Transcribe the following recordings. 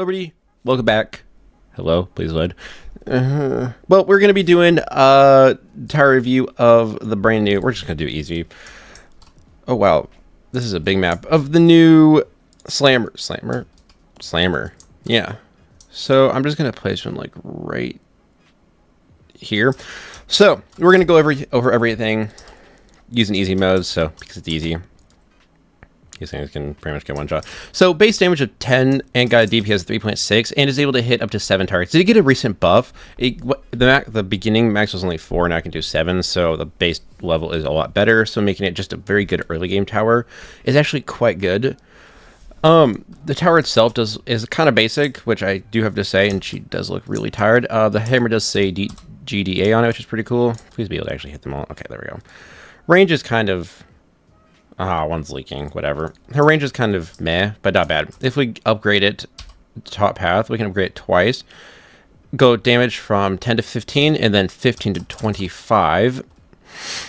Hello, everybody. Welcome back. Hello, please load. Well, we're going to be doing a tower review of the brand new... We're just going to do easy. Oh, wow. This is a big map of the new Slammer. Yeah. So I'm just going to place one like right here. So we're going to go over everything using easy modes. So because it's easy. These things can pretty much get one shot. So base damage of 10 and got a DPS of 3.6 and is able to hit up to 7 targets. Did it get a recent buff? The beginning max was only 4, now I can do 7, so the base level is a lot better. So making it just a very good early game tower is actually quite good. The tower itself is kind of basic, which I do have to say, and she does look really tired. The hammer does say GDA on it, which is pretty cool. Please be able to actually hit them all. Okay, there we go. Range is kind of... one's leaking, whatever. Her range is kind of meh, but not bad. If we upgrade it to top path, we can upgrade it twice. Go damage from 10 to 15, and then 15 to 25.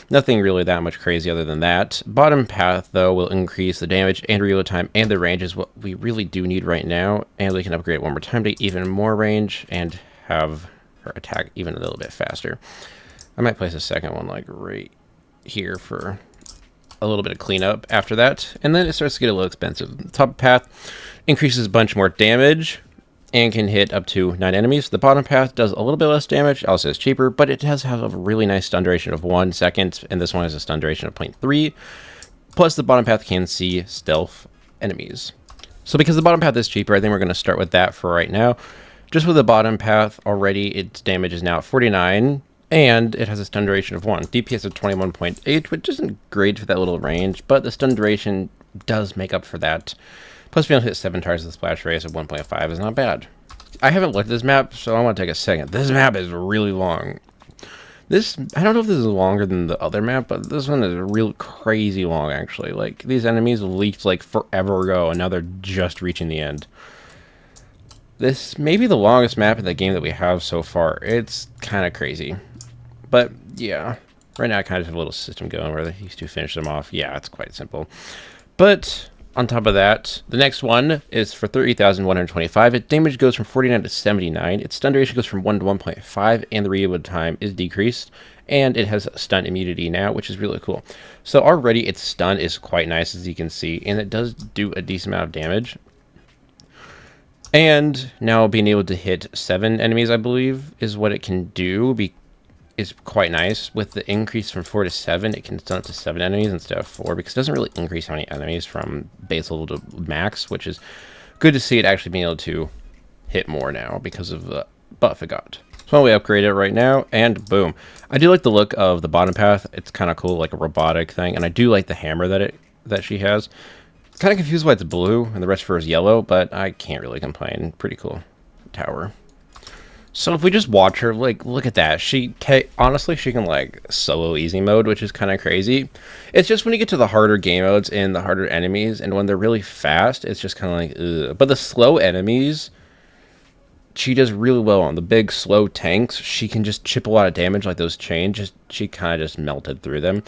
Nothing really that much crazy other than that. Bottom path, though, will increase the damage and reload time, and the range is what we really do need right now. And we can upgrade it one more time to even more range, and have her attack even a little bit faster. I might place a second one, like, right here for... a little bit of cleanup after that, and then it starts to get a little expensive. The top path increases a bunch more damage and can hit up to 9 enemies. The bottom path does a little bit less damage, also is cheaper, but it does have a really nice stun duration of 1 second, and this one has a stun duration of 0.3. Plus, the bottom path can see stealth enemies. So because the bottom path is cheaper, I think we're going to start with that for right now. Just with the bottom path already, its damage is now at 49. And it has a stun duration of 1. DPS of 21.8, which isn't great for that little range, but the stun duration does make up for that. Plus, being able to hit 7 targets with a splash radius of 1.5 is not bad. I haven't looked at this map, so I want to take a second. This map is really long. I don't know if this is longer than the other map, but this one is real crazy long, actually. Like, these enemies leaked, like, forever ago, and now they're just reaching the end. This may be the longest map in the game that we have so far. It's kind of crazy. But, yeah, right now I kind of have a little system going where these two finish them off. Yeah, it's quite simple. But, on top of that, the next one is for 30,125. Its damage goes from 49 to 79. Its stun duration goes from 1 to 1.5, and the reload time is decreased. And it has stun immunity now, which is really cool. So already its stun is quite nice, as you can see, and it does do a decent amount of damage. And now being able to hit 7 enemies, I believe, is what it can do, is quite nice. With the increase from 4 to 7, it can stun up to 7 enemies instead of 4, because it doesn't really increase how many enemies from base level to max, which is good to see it actually being able to hit more now because of the buff it got. So we upgrade it right now, and boom. I do like the look of the bottom path. It's kind of cool, like a robotic thing, and I do like the hammer that she has. Kind of confused why it's blue and the rest of her is yellow, but I can't really complain. Pretty cool tower. So if we just watch her, like, look at that. Honestly, she can, like, solo easy mode, which is kind of crazy. It's just when you get to the harder game modes and the harder enemies, and when they're really fast, it's just kind of like, ugh. But the slow enemies, she does really well on. The big, slow tanks, she can just chip a lot of damage, like those chains. She kind of just melted through them.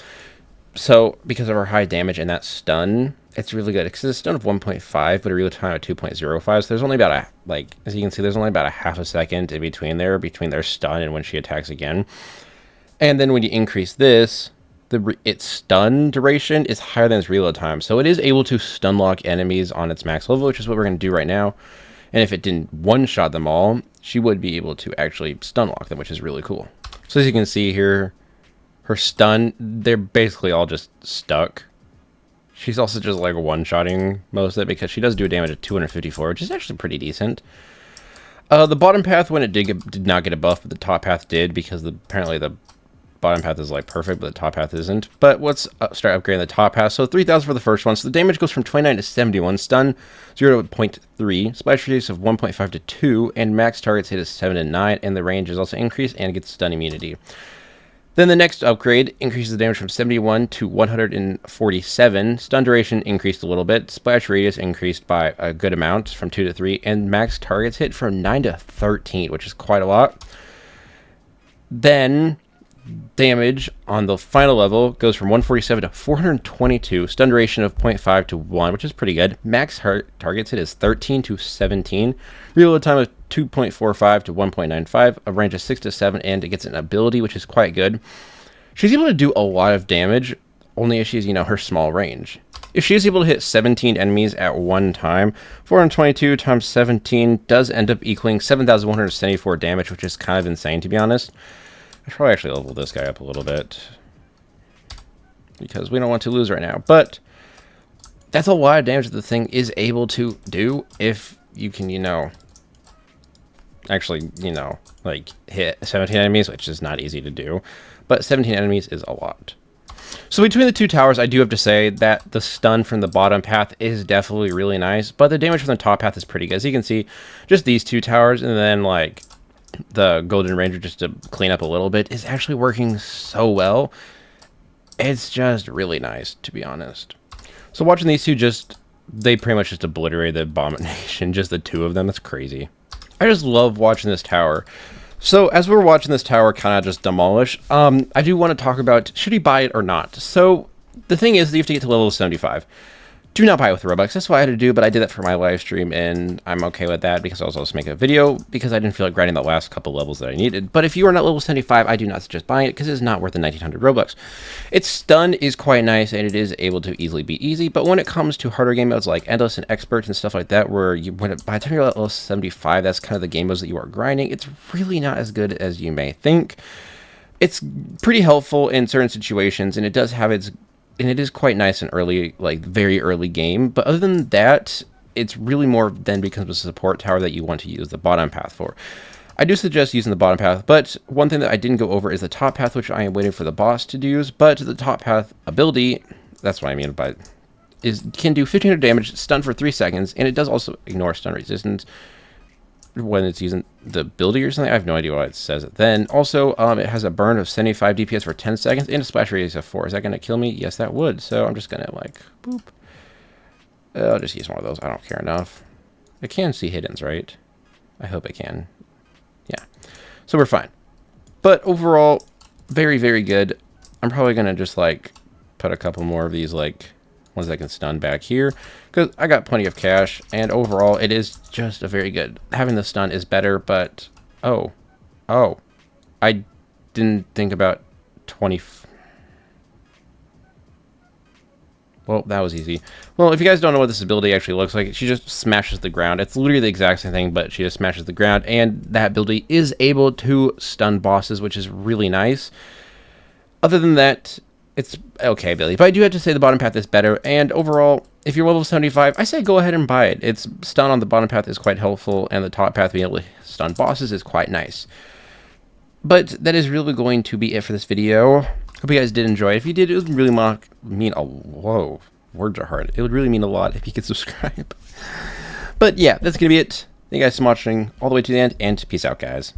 So, because of her high damage and that stun, it's really good. It's a stun of 1.5, but a real time of 2.05. So there's only about as you can see, there's only about a half a second in between their stun and when she attacks again. And then when you increase this, its stun duration is higher than its reload time. So it is able to stun lock enemies on its max level, which is what we're going to do right now. And if it didn't one-shot them all, she would be able to actually stun lock them, which is really cool. So as you can see here, her stun, they're basically all just stuck. She's also just like one-shotting most of it because she does do a damage of 254, which is actually pretty decent. The bottom path, when it did not get a buff, but the top path did, because apparently the bottom path is like perfect, but the top path isn't. But let's start upgrading the top path. So 3,000 for the first one. So the damage goes from 29 to 71, stun 0 to 0.3, splash radius of 1.5 to 2, and max targets hit is 7 to 9, and the range is also increased and gets stun immunity. Then the next upgrade increases the damage from 71 to 147. Stun duration increased a little bit. Splash radius increased by a good amount from 2 to 3. And max targets hit from 9 to 13, which is quite a lot. Then damage on the final level goes from 147 to 422, stun duration of 0.5 to 1, which is pretty good. Max targets hit is 13 to 17, reload time of 2.45 to 1.95, a range of 6 to 7, and it gets an ability, which is quite good. She's able to do a lot of damage, only issue is, her small range. If she is able to hit 17 enemies at one time, 422 times 17 does end up equaling 7,174 damage, which is kind of insane, to be honest. I should probably actually level this guy up a little bit, because we don't want to lose right now. But that's a lot of damage that the thing is able to do if you can, actually, like hit 17 enemies, which is not easy to do. But 17 enemies is a lot. So between the two towers, I do have to say that the stun from the bottom path is definitely really nice, but the damage from the top path is pretty good. As you can see, just these two towers, and then like the Golden Ranger, just to clean up a little bit, is actually working so well. It's just really nice, to be honest. So watching these two, they pretty much just obliterated the Abomination, just the two of them. That's crazy. I just love watching this tower. So as we're watching this tower kind of just demolish, I do want to talk about, should he buy it or not? So the thing is, you have to get to level 75. Do not buy it with Robux. That's what I had to do, but I did that for my live stream, and I'm okay with that because I was also making a video because I didn't feel like grinding the last couple levels that I needed. But if you are not level 75, I do not suggest buying it because it's not worth the 1900 Robux. Its stun is quite nice, and it is able to easily be easy, but when it comes to harder game modes like Endless and Expert and stuff like that, where by the time you're at level 75, that's kind of the game modes that you are grinding, it's really not as good as you may think. It's pretty helpful in certain situations, and it does have its... And it is quite nice in early, like very early game. But other than that, it's really more then becomes a support tower that you want to use the bottom path for. I do suggest using the bottom path, but one thing that I didn't go over is the top path, which I am waiting for the boss to use. But the top path ability, that's what I mean by can do 1500 damage, stun for 3 seconds, and it does also ignore stun resistance when it's using the ability or something. I have no idea why it says it. Then also, it has a burn of 75 DPS for 10 seconds and a splash radius of 4. Is that going to kill me? Yes, that would. So I'm just going to like, boop. I'll just use one of those. I don't care enough. It can see hiddens, right? I hope it can. Yeah. So we're fine. But overall, very, very good. I'm probably going to just like put a couple more of these like ones that can stun back here, because I got plenty of cash, and overall it is just a very good. Having the stun is better, but oh, I didn't think about 20. Well, that was easy. Well, if you guys don't know what this ability actually looks like, she just smashes the ground. It's literally the exact same thing, but she just smashes the ground, and that ability is able to stun bosses, which is really nice. Other than that, it's okay, Billy. But I do have to say the bottom path is better. And overall, if you're level 75, I say go ahead and buy it. Its stun on the bottom path is quite helpful, and the top path being able to stun bosses is quite nice. But that is really going to be it for this video. Hope you guys did enjoy it. If you did, it would really mean a... Whoa, words are hard. It would really mean a lot if you could subscribe. But yeah, that's going to be it. Thank you guys so much for watching all the way to the end, and peace out, guys.